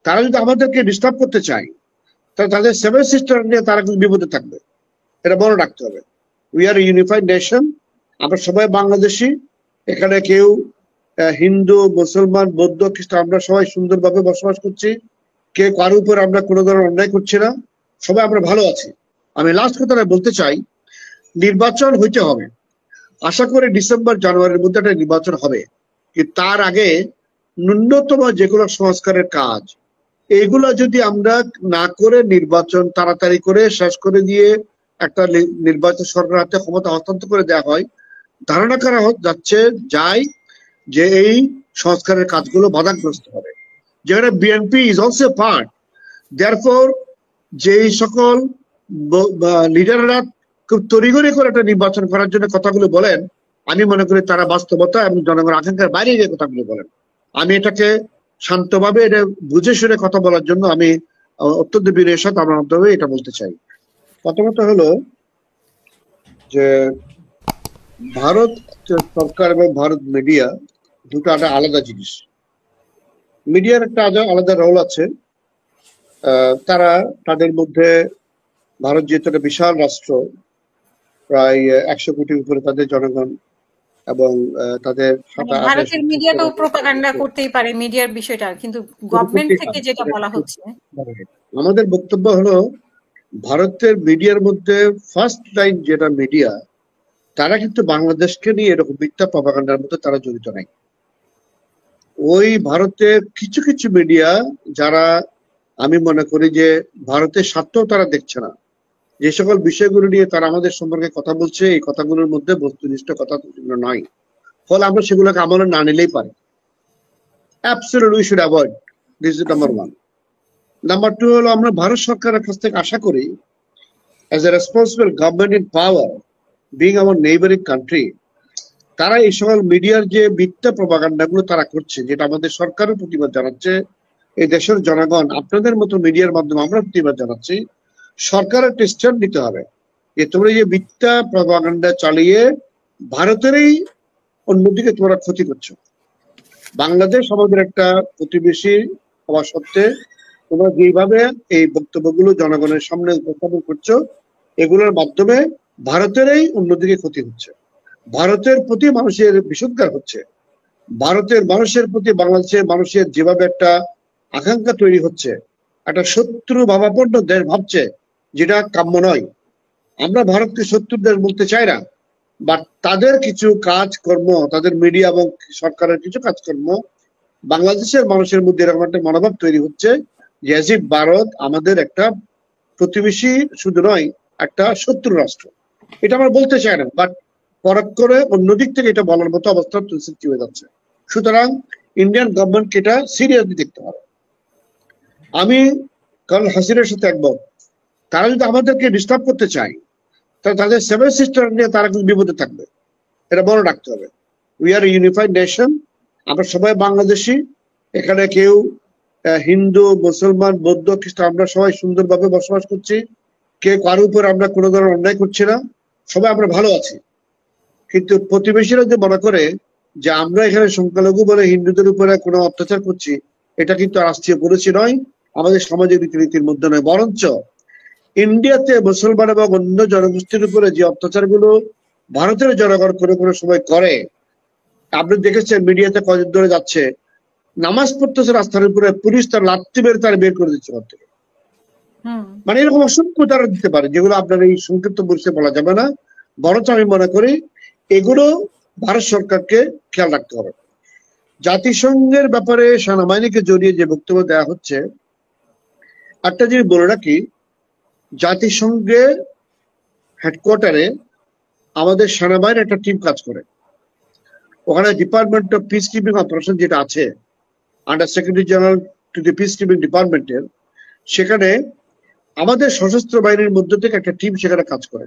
তারা যদি আমাদেরকে ডিস্টার্ব করতে চায় তাহলে তাদের সেভেন সিস্টার নিয়ে তারা কিন্তু বিপদে থাকবে, এটা মনে রাখতে হবে। উই আর ইউনিফাইড নেশন, আমরা সবাই বাংলাদেশি, এখানে কেউ হিন্দু, মুসলমান, বৌদ্ধ, খ্রিস্টান, আমরা সবাই সুন্দরভাবে বসবাস করছি, কেউ কারোর উপর আমরা কোনো ধরনের অন্যায় করছি না, সবাই আমরা ভালো আছি। আমি লাস্ট কথাটা বলতে চাই, নির্বাচন হইতে হবে, আশা করি ডিসেম্বর জানুয়ারির মধ্যে একটা নির্বাচন হবে, কিন্তু তার আগে ন্যূনতম যেগুলো সংস্কারের কাজ এইগুলো যদি আমরা না করে নির্বাচন তাড়াতাড়ি করে শেষ করে দিয়ে একটা নির্বাচন সরকার হাতে ক্ষমতা হস্তান্তর করে দেওয়া হয়, ধারণা করা যাচ্ছে যায় যে এই সংস্কারের কাজগুলো বাধাগ্রস্ত হবে, যেখানে BNP is also part. Therefore যেই সকল লিডাররা খুব তড়িঘড়ি করে একটা নির্বাচন করার জন্য কথাগুলো বলেন, আমি মনে করি তারা বাস্তবতা এবং জনগণের আকাঙ্ক্ষার বাইরে গিয়ে কথাগুলো বলেন। আমি এটাকে শান্তভাবে এটা বুঝে শুনে কথা বলার জন্য আমি অত্যন্ত বিনয়ের সাথে আমার মাধ্যমে এটা বলতে চাই। প্রথমত হলো যে ভারত সরকার এবং ভারত মিডিয়া দুটো একটা আলাদা জিনিস। মিডিয়ার একটা আলাদা রোল আছে, তারা তাদের মধ্যে, ভারত যেহেতু একটা বিশাল রাষ্ট্র, প্রায় 100 কোটির উপরে তাদের জনগণ, এবং তাদের ভারতের মিডিয়াটাও প্রোপাগান্ডা করতেই পারে মিডিয়ার বিষয়টা, কিন্তু গভর্নমেন্ট থেকে যেটা বলা হচ্ছে, আমাদের বক্তব্য হলো ভারতের মিডিয়ার মধ্যে ফার্স্ট লাইন যেটা মিডিয়া, তারা কিন্তু বাংলাদেশকে নিয়ে এরকম মিথ্যা প্রোপাগান্ডার মধ্যে তারা জড়িত নাই। ওই ভারতের কিছু কিছু মিডিয়া যারা আমি মনে করি যে ভারতের স্বার্থও তারা দেখছে না, যে সকল বিষয়গুলো নিয়ে তারা আমাদের সম্পর্কে কথা বলছে, এই কথাগুলোর মধ্যে বস্তুনিষ্ঠ কথা নয়, ফলে আমরা সেগুলোকে আমলে না নিলেই পারি। Absolutely we should avoid, this is number 1। Number 2 হলো আমরা ভারত সরকারের কাছ থেকে আশা করি, as a responsible government in power, being hour neighbouring country, তারা এই সকল মিডিয়ার যে মিথ্যা প্রোপাগান্ডাগুলো তারা করছে, যেটা আমাদের সরকারের প্রতিবাদ জানাচ্ছে, এই দেশের জনগণ আপনাদের মতো মিডিয়ার মাধ্যমে আমরা প্রতিবাদ জানাচ্ছি, সরকারের একটা স্ট্যান্ড নিতে হবে যে তোমরা যে মিথ্যা প্রোপাগান্ডা চালিয়ে ভারতেরই অন্যদিকে তোমরা ক্ষতি করছো। বাংলাদেশ আমাদের একটা প্রতিবেশী হওয়া সত্ত্বে তোমরা যেভাবে এই বক্তব্যগুলো জনগণের সামনে উপস্থাপন করছো, এগুলোর মাধ্যমে ভারতেরই অন্যদিকে ক্ষতি হচ্ছে, ভারতের প্রতি মানুষের বিষোদ্গার হচ্ছে, ভারতের মানুষের প্রতি বাংলাদেশের মানুষের যেভাবে একটা আকাঙ্ক্ষা তৈরি হচ্ছে, একটা শত্রু ভাবাপন্ন দেশ ভাবছে, যেটা কাম্য নয়। আমরা ভারতকে শত্রু দেশ বলতে চাই না, বাট তাদের কিছু কাজকর্ম, তাদের মিডিয়া এবং সরকারের কিছু কাজকর্ম বাংলাদেশের মানুষের মধ্যে এরকম একটা মনোভাব তৈরি হচ্ছে যে ভারত আমাদের একটা প্রতিবেশী শুধু নয়, একটা শত্রু রাষ্ট্র। এটা আমরা বলতে চাই না, বাট পরখ করে অন্যদিক থেকে এটা বলার মতো অবস্থা সৃষ্টি হয়ে যাচ্ছে। সুতরাং ইন্ডিয়ান গভর্নমেন্টকে এটা সিরিয়াসলি দেখতে হবে। আমি কারণ হাসিনার সাথে একমত, তারা যদি আমাদেরকে ডিস্টার্ব করতে চায় তাহলে তাদের সেভেন সিস্টার নিয়ে তারা কিন্তু বিপদে থাকবে, এটা মনে রাখতে হবে। উই আর ইউনিফাইড নেশন, আমরা সবাই বাংলাদেশি, এখানে কেউ হিন্দু, মুসলমান, বৌদ্ধ, খ্রিস্টান, আমরা সবাই সুন্দরভাবে বসবাস করছি, কেউ কারোর উপর আমরা কোনো ধরনের অন্যায় করছি না, সবাই আমরা ভালো আছি। কিন্তু প্রতিবেশীরা যে মনে করে যে আমরা এখানে সংখ্যালঘু বলে হিন্দুদের উপরে কোনো অত্যাচার করছি, এটা কিন্তু রাষ্ট্রীয় পলিসি নয়, আমাদের সামাজিক রীতিনীতির মধ্যে নয়। বরঞ্চ ইন্ডিয়াতে মুসলমান এবং অন্য জনগোষ্ঠীর উপরে যে অত্যাচারগুলো ভারতের জনগণ কোনো কোনো সময় করে, আপনি দেখেছেন মিডিয়াতে কদিন ধরে যাচ্ছে, নামাজ পড়তেছে রাস্তার উপরে, পুলিশ তার লাথি মেরে তার বের করে দিচ্ছে ঘর থেকে। মানে এরকম অসংখ্য উদাহরণ দিতে পারে, যেগুলো আপনার এই সংক্ষিপ্ত পরিচয় বলা যাবে না। বরঞ্চ আমি মনে করি এগুলো ভারত সরকারকে খেয়াল রাখতে হবে। জাতিসংঘের ব্যাপারে সেনাবাহিনীকে জড়িয়ে যে বক্তব্য দেওয়া হচ্ছে, একটা জিনিস বলে রাখি, জাতিসংঘের হেডকোয়ার্টারে আমাদের সেনাবাহিনীর একটা টিম কাজ করে। ওখানে department of peace keeping operation যেটা আছে, under secretary general to the peace keeping ডিপার্টমেন্টের, সেখানে আমাদের সশস্ত্র বাহিনীর মধ্য থেকে একটা টিম সেখানে কাজ করে।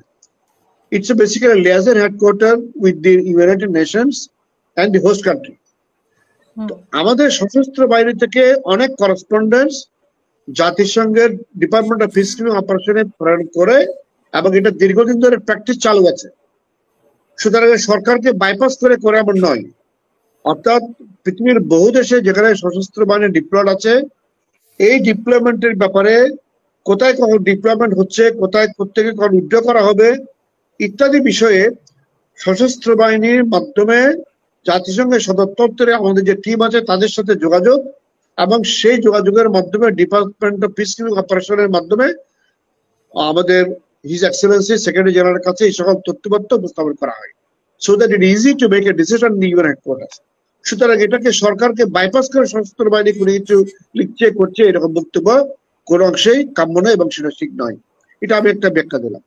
It's a basically liaison headquarter with the United Nations and the host country. আমাদের সশস্ত্র বাহিনী থেকে অনেক করেসপন্ডেন্স জাতিসংঘের ডিপার্টমেন্ট অফ পিস কিপিং অপারেশনে প্রেরণ করে, এবং এটা দীর্ঘদিন ধরে প্র্যাকটিস চালু আছে। সুতরাং সরকারকে বাইপাস করে করে এমন নয়। অর্থাৎ পৃথিবীর বহু দেশে যেখানে সশস্ত্র বাহিনী ডিপ্লয়েড আছে, এই ডিপ্লয়মেন্টের ব্যাপারে কোথায় কখন ডিপ্লয়মেন্ট হচ্ছে, কোথায় প্রত্যেকে কখন উইথড্র করা হবে ইত্যাদি বিষয়ে সশস্ত্র বাহিনীর মাধ্যমে জাতিসংঘের সদর দপ্তরে আমাদের যে টিম আছে তাদের সাথে যোগাযোগ, এবং সেই যোগাযোগের মাধ্যমে ডিপার্টমেন্ট অফ পিস কিপিং অপারেশনের মাধ্যমে আমাদের হিজ এক্সেলেন্সি সেক্রেটারি জেনারেলের কাছে এই সকল তথ্যপত্র উপস্থাপন করা হয়, so that it easy to make a decision in your headquarter. সুতরাং এটাকে সরকারকে বাইপাস করে সশস্ত্র বাহিনী কোনো কিছু লিখছে করছে এরকম বক্তব্য কোন অংশেই কাম্য নয় এবং সেটা ঠিক নয়। এটা আমি একটা ব্যাখ্যা দিলাম।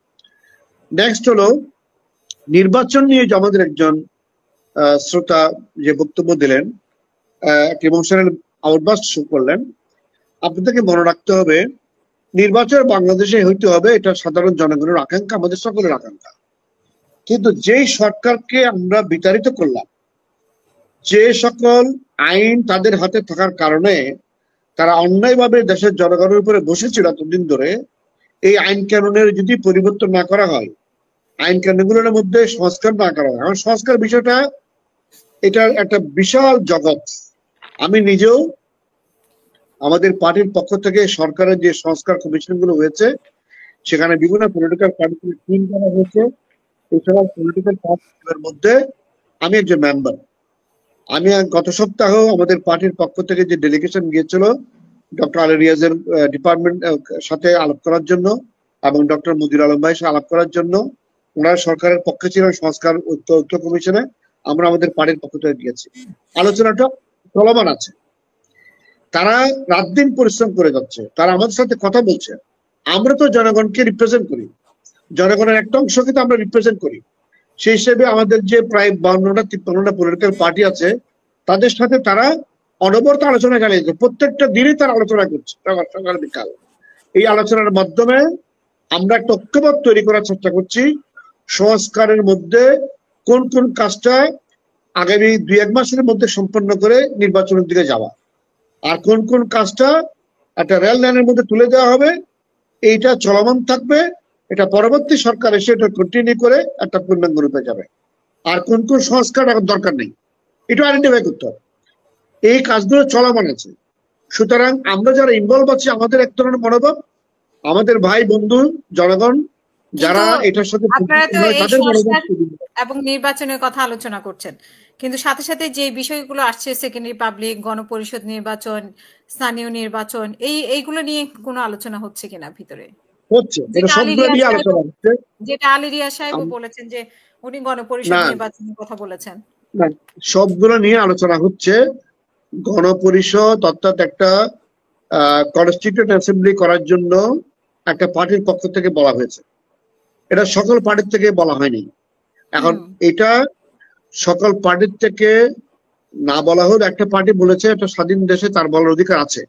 নেক্সট হলো নির্বাচন নিয়ে যে আমাদের একজন শ্রোতা যে বক্তব্য দিলেন, একটা ইমোশনাল আউটবাস্ট শো করলেন। আপনাদেরকে মনে রাখতে হবে নির্বাচন বাংলাদেশে হইতে হবে, এটা সাধারণ জনগণের আকাঙ্ক্ষা, আমাদের সকলের আকাঙ্ক্ষা। কিন্তু যেই সরকারকে আমরা বিতাড়িত করলাম, যে সকল আইন তাদের হাতে থাকার কারণে তারা অন্যায়ভাবে দেশের জনগণের উপরে বসেছিল এতদিন ধরে, এই আইন কানুনের যদি পরিবর্তন না করা হয়, আইন কানুনগুলোর মধ্যে সংস্কার না করা হয়, আমার সংস্কার বিষয়টা এটা একটা বিশাল জগৎ। আমি নিজেও আমাদের পার্টির পক্ষ থেকে সরকারের যে সংস্কার কমিশন গুলো হয়েছে সেখানে বিভিন্ন পলিটিক্যাল পার্টিকে টিম করা হয়েছে। এই সকল পলিটিক্যাল পার্টির মধ্যে আমি একজন মেম্বার। আমি গত সপ্তাহ আমাদের পার্টির পক্ষ থেকে যে ডেলিগেশন গিয়েছিল ডক্টর আলী রিয়াজের ডিপার্টমেন্ট সাথে আলাপ করার জন্য এবং ডক্টর মুদির আলম ভাইয়ের সাথে আলাপ করার জন্য, ওনারা সরকারের পক্ষে ছিলেন সংস্কার ঐক্য কমিশনে, আমরা আমাদের পার্টির পক্ষ থেকে গিয়েছি। আলোচনাটা চলমান আছে, তারা রাত দিন পরিশ্রম করে যাচ্ছে, তারা আমাদের সাথে কথা বলছে। আমরা তো জনগণকে রিপ্রেজেন্ট করি, জনগণের একটা অংশকে তো আমরা রিপ্রেজেন্ট করি। সেই হিসেবে আমাদের যে প্রায় 52-53টা পলিটিক্যাল পার্টি আছে তাদের সাথে তারা অনবরত আলোচনা চালিয়েছে, প্রত্যেকটা দিনই তারা আলোচনা করছে সকাল বিকাল। এই আলোচনার মাধ্যমে আমরা একটা ঐক্যমত তৈরি করার চেষ্টা করছি সংস্কারের মধ্যে কোন কোন কাজটা আগামী 2-1 মাসের মধ্যে সম্পন্ন করে নির্বাচনের দিকে যাওয়া, আর কোন কোন কাজটা একটা রেল লাইনের মধ্যে তুলে দেওয়া হবে, এইটা চলমান থাকবে, এটা পরবর্তী সরকার এসে এটা কন্টিনিউ করে একটা পূর্ণাঙ্গ রূপে যাবে। আর কোন কোন সংস্কার এখন দরকার নেই এটা আইডেন্টিফাই করতে হবে। এই কাজগুলো চলমান আছে। সুতরাং আমরা যারা ইনভলভ আছি আমাদের এক ধরনের মনোভাব, আমাদের ভাই বন্ধু জনগণ যারা এটার সাথে তাদের মনোভাব এবং নির্বাচনের কথা আলোচনা করছেন, কিন্তু সাথে সাথে যে বিষয়গুলো আসছে সেকেন্ড রিপাবলিক, গণপরিষদ নির্বাচন, স্থানীয় নির্বাচন, এইগুলো নিয়ে কোনো আলোচনা হচ্ছে কিনা ভিতরে? হচ্ছে, এটা সবগুলো নিয়ে আলোচনা হচ্ছে। যেটা আলী রিয়াজ সাহেব বলেছেন যে উনি গণপরিষদ নির্বাচনের কথা বলেছেন, সবগুলো নিয়ে আলোচনা হচ্ছে। গণপরিষদ অর্থাৎ একটা কনস্টিটিউয়েন্ট অ্যাসেম্বলি করার জন্য একটা পার্টির পক্ষ থেকে বলা হয়েছে, এটা সকল পার্টির থেকে বলা হয়নি। এখন এটা সকল পার্টির থেকে না বলা হলে একটা পার্টি বলেছে একটা স্বাধীন দেশে তার বলার অধিকার আছে,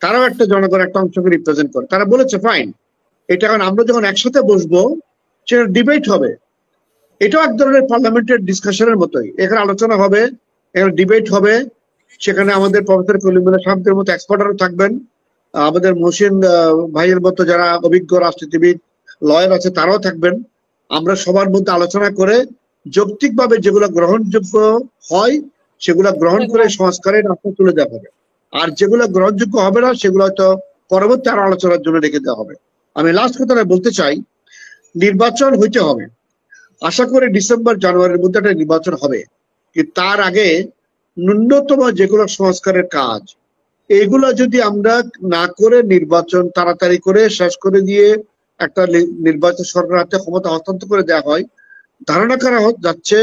তারাও একটা জনগণ একটা অংশকে রিপ্রেজেন্ট করে, তারা বলেছে ফাইন। এটা এখন আমরা যখন একসাথে বসবো সেটা ডিবেট হবে, এটাও এক ধরনের পার্লামেন্টের ডিসকাশনের মতোই। এখানে আলোচনা হবে, এখানে ডিবেট হবে, সেখানে আমাদের প্রফেসর কলিমুল্লাহ সাহেবের মতো এক্সপার্টরা থাকবেন, আমাদের মহসিন ভাইয়ের মতো যারা অভিজ্ঞ রাজনীতিবিদ লয়ার আছে তারাও থাকবেন। আমরা সবার মধ্যে আলোচনা করে যৌক্তিকভাবে যেগুলো গ্রহণযোগ্য হয় সেগুলো গ্রহণ করে সংস্কারের রাস্তা তুলে দেওয়া হবে, আর যেগুলো গ্রহণযোগ্য হবে না সেগুলো হয়তো পরবর্তী আরো আলোচনার জন্য রেখে দেওয়া হবে। আমি লাস্ট কথাটা বলতে চাই, নির্বাচন হইতে হবে, আশা করি ডিসেম্বর-জানুয়ারির মধ্যে একটা নির্বাচন হবে, কিন্তু তার আগে ন্যূনতম যেগুলো সংস্কারের কাজ এগুলো যদি আমরা না করে নির্বাচন তাড়াতাড়ি করে শেষ করে দিয়ে একটা নির্বাচন সরকার হাতে ক্ষমতা হস্তান্তর করে দেওয়া হয়, ধারণা করা যাচ্ছে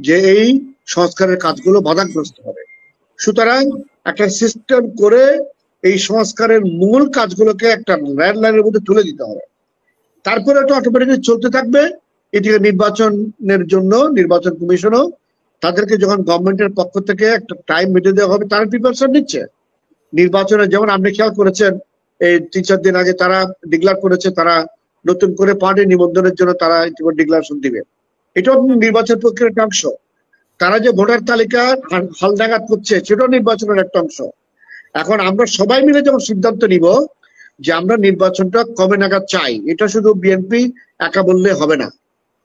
যে এই সংস্কারের কাজগুলো বাধাগ্রস্ত হবে। সুতরাং একটা সিস্টেম করে এই সংস্কারের মূল কাজগুলোকে একটা রেড লাইনের মধ্যে তুলে দিতে হবে, তারপরে এটা অটোমেটিকলি চলতে থাকবে। এদিকে নির্বাচনের জন্য নির্বাচন কমিশনও তাদেরকে যখন গভর্নমেন্টের পক্ষ থেকে একটা টাইম বেঁধে দেওয়া হবে তারা প্রিপারেশন নিচ্ছে নির্বাচনে। যেমন আপনি খেয়াল করেছেন এই 3-4 দিন আগে তারা ডিক্লার করেছে তারা নতুন করে পার্টি নিবন্ধনের জন্য তারা ডিক্লারেশন দিবে, এটাও নির্বাচন প্রক্রিয়ার একটা অংশ। তারা যে ভোটার তালিকা হালনাগাদ করছে সেটাও নির্বাচনের একটা অংশ। এখন আমরা সবাই মিলে যখন সিদ্ধান্ত নিব যে আমরা নির্বাচনটা কবে নাগাদ চাই, এটা শুধু বিএনপি একা বললে হবে না,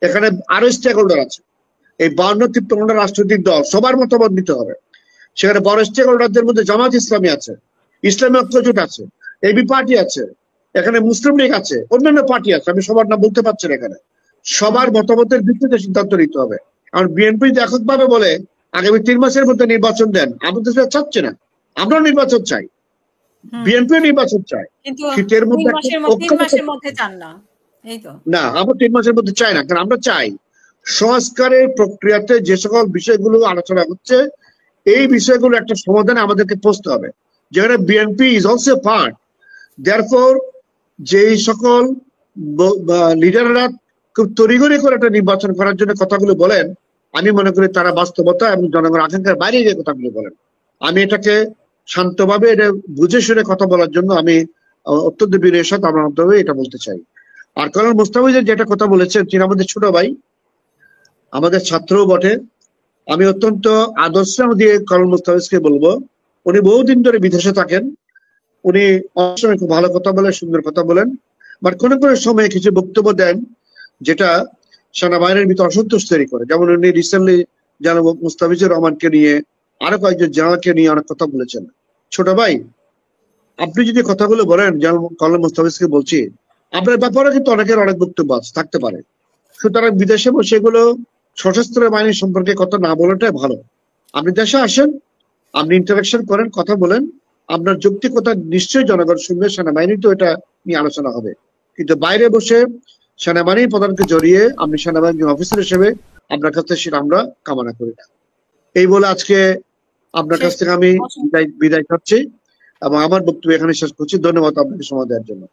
এখানে আরো স্টেক হোল্ডার আছে, এই 52-53টা রাজনৈতিক দল সবার মতামত নিতে হবে। সেখানে বড় স্টেক হোল্ডারদের মধ্যে জামাত ইসলামী আছে, ইসলামী ঐক্য জোট আছে, এবি পার্টি আছে, এখানে মুসলিম লীগ আছে, অন্যান্য পার্টি আছে, আমি সবার নাম বলতে পারছি না এখানে। সবার মতামতের ভিত্তিতে সিদ্ধান্ত নিতে হবে। আর বিএনপি এককভাবে বলে আগামী 3 মাসের মধ্যে নির্বাচন দেন, আমাদের সেটা চাচ্ছে না। আমরা নির্বাচন চাই, বিএনপি নির্বাচন চাই, কিন্তু শীতের মধ্যে 3 মাসের মধ্যে চান না, এই তো না, আমরা 3 মাসের মধ্যে চাই না, কারণ আমরা চাই সংস্কারের প্রক্রিয়াতে যে সকল বিষয়গুলো আলোচনা হচ্ছে এই বিষয়গুলো একটা সমাধানে আমাদেরকে পৌঁছতে হবে, যেখানে BNP is also part. Therefore যেই সকল লিডাররা খুব তড়িঘড়ি করে একটা নির্বাচন করার জন্য কথাগুলো বলেন, আমি মনে করি তারা বাস্তবতা এবং জনগণের আকাঙ্ক্ষার বাইরে গিয়ে কথাগুলো বলেন। আমি এটাকে শান্তভাবে এটা বুঝে শুনে কথা বলার জন্য আমি অত্যন্ত বিনয়ের সাথে আমার মন্তব্যে এটা বলতে চাই। আর কর্নেল মোস্তাফিজের যেটা কথা বলেছেন, তিনি আমাদের ছোট ভাই, আমাদের ছাত্রও বটে। আমি অত্যন্ত আদর্শ দিয়ে কর্নেল মোস্তাফিজকে বলবো, উনি বহুদিন ধরে বিদেশে থাকেন, উনি অনেক সময় খুব ভালো কথা বলেন, সুন্দর কথা বলেন, বাট কোনো কোনো সময় কিছু বক্তব্য দেন যেটা সেনাবাহিনীর ভিতরে অসন্তোষ তৈরি করে। যেমন উনি রিসেন্টলি জনাব মুস্তাফিজুর রহমানকে নিয়ে, আরো কয়েকজন জেনারেলকে নিয়ে অনেক কথা বলেছেন। ছোট ভাই, আপনি যদি কথাগুলো বলেন, যেমন কর্নেল মুস্তাফিজকে বলছি, আপনার ব্যাপারে কিন্তু অনেকের অনেক বক্তব্য থাকতে পারে, সুতরাং বিদেশে বসে এগুলো সশস্ত্র বাহিনী সম্পর্কে কথা না বলাটাই ভালো। আপনি দেশে আসেন, আপনি ইন্টারাকশন করেন, কথা বলেন, আপনার যৌক্তিকতা নিশ্চয়ই জনগণ শুনবে, সেনাবাহিনী তো এটা নিয়ে আলোচনা হবে। কিন্তু বাইরে বসে সেনাবাহিনী প্রধানকে জড়িয়ে আপনি সেনাবাহিনী অফিসার হিসেবে আপনার কাছ থেকে সেটা আমরা কামনা করি না। এই বলে আজকে আপনার কাছ থেকে আমি বিদায় চাচ্ছি এবং আমার বক্তব্য এখানে শেষ করছি। ধন্যবাদ আপনাকে সময় দেওয়ার জন্য।